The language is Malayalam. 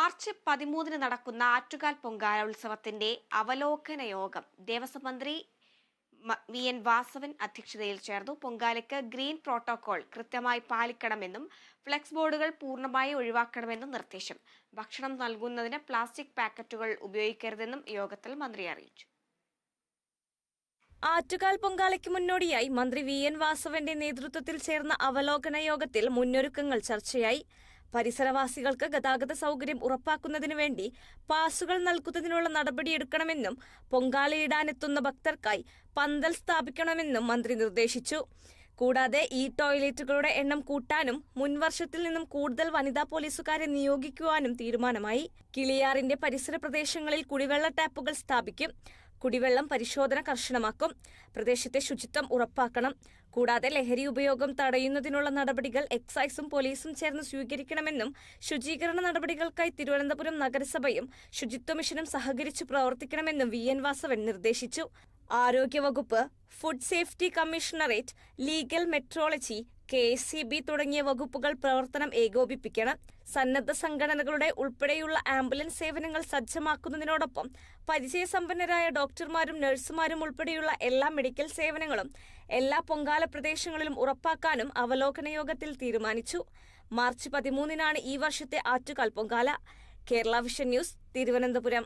മാർച്ച് 13 നടക്കുന്ന ആറ്റുകാൽ പൊങ്കാല ഉത്സവത്തിന്റെ അവലോകന യോഗം ദേവസ്വം മന്ത്രി വി.എൻ. വാസവൻ അധ്യക്ഷതയിൽ ചേർന്നു. പൊങ്കാലയ്ക്ക് ഗ്രീൻ പ്രോട്ടോകോൾ കൃത്യമായി പാലിക്കണമെന്നും ഫ്ലെക്സ് ബോർഡുകൾ പൂർണ്ണമായി ഒഴിവാക്കണമെന്നും നിർദ്ദേശം. ഭക്ഷണം നൽകുന്നതിന് പ്ലാസ്റ്റിക് പാക്കറ്റുകൾ ഉപയോഗിക്കരുതെന്നും യോഗത്തിൽ മന്ത്രി അറിയിച്ചു. ആറ്റുകാൽ പൊങ്കാലയ്ക്ക് മുന്നോടിയായി മന്ത്രി വി.എൻ. വാസവന്റെ നേതൃത്വത്തിൽ ചേർന്ന അവലോകന യോഗത്തിൽ മുന്നൊരുക്കങ്ങൾ ചർച്ചയായി. പരിസരവാസികൾക്ക് ഗതാഗത സൗകര്യം ഉറപ്പാക്കുന്നതിനു വേണ്ടി പാസുകൾ നൽകുന്നതിനുള്ള നടപടിയെടുക്കണമെന്നും പൊങ്കാലയിടാനെത്തുന്ന ഭക്തർക്കായി പന്തൽ സ്ഥാപിക്കണമെന്നും മന്ത്രി നിർദ്ദേശിച്ചു. കൂടാതെ ഈ ടോയ്ലറ്റുകളുടെ എണ്ണം കൂട്ടാനും മുൻവർഷത്തിൽ നിന്നും കൂടുതൽ വനിതാ പോലീസുകാരെ നിയോഗിക്കുവാനും തീരുമാനമായി. കിളിയാറിന്റെ പരിസര പ്രദേശങ്ങളിൽ കുടിവെള്ള ടാപ്പുകൾ സ്ഥാപിക്കും. കുടിവെള്ളം പരിശോധന കർശനമാക്കും. പ്രദേശത്തെ ശുചിത്വം ഉറപ്പാക്കണം. കൂടാതെ ലഹരി ഉപയോഗം തടയുന്നതിനുള്ള നടപടികൾ എക്സൈസും പോലീസും ചേർന്ന് സ്വീകരിക്കണമെന്നും ശുചീകരണ നടപടികൾക്കായി തിരുവനന്തപുരം നഗരസഭയും ശുചിത്വ മിഷനും സഹകരിച്ചു പ്രവർത്തിക്കണമെന്നും വി.എൻ. വാസവൻ നിർദ്ദേശിച്ചു. ആരോഗ്യവകുപ്പ്, food safety commissionerate, legal metrology, KSEB തുടങ്ങിയ വകുപ്പുകൾ പ്രവർത്തനം ഏകോപിപ്പിക്കണം. സന്നദ്ധ സംഘടനകളുടെ ഉൾപ്പെടെയുള്ള ആംബുലൻസ് സേവനങ്ങൾ സജ്ജമാക്കുന്നതിനോടൊപ്പം പരിചയസമ്പന്നരായ ഡോക്ടർമാരും നഴ്സുമാരും ഉൾപ്പെടെയുള്ള എല്ലാ മെഡിക്കൽ സേവനങ്ങളും എല്ലാ പൊങ്കാല പ്രദേശങ്ങളിലും ഉറപ്പാക്കാനും അവലോകന യോഗത്തിൽ തീരുമാനിച്ചു. മാർച്ച് 13 ഈ വർഷത്തെ ആറ്റുകാൽ പൊങ്കാല. Kerala vision news, Thiruvananthapuram.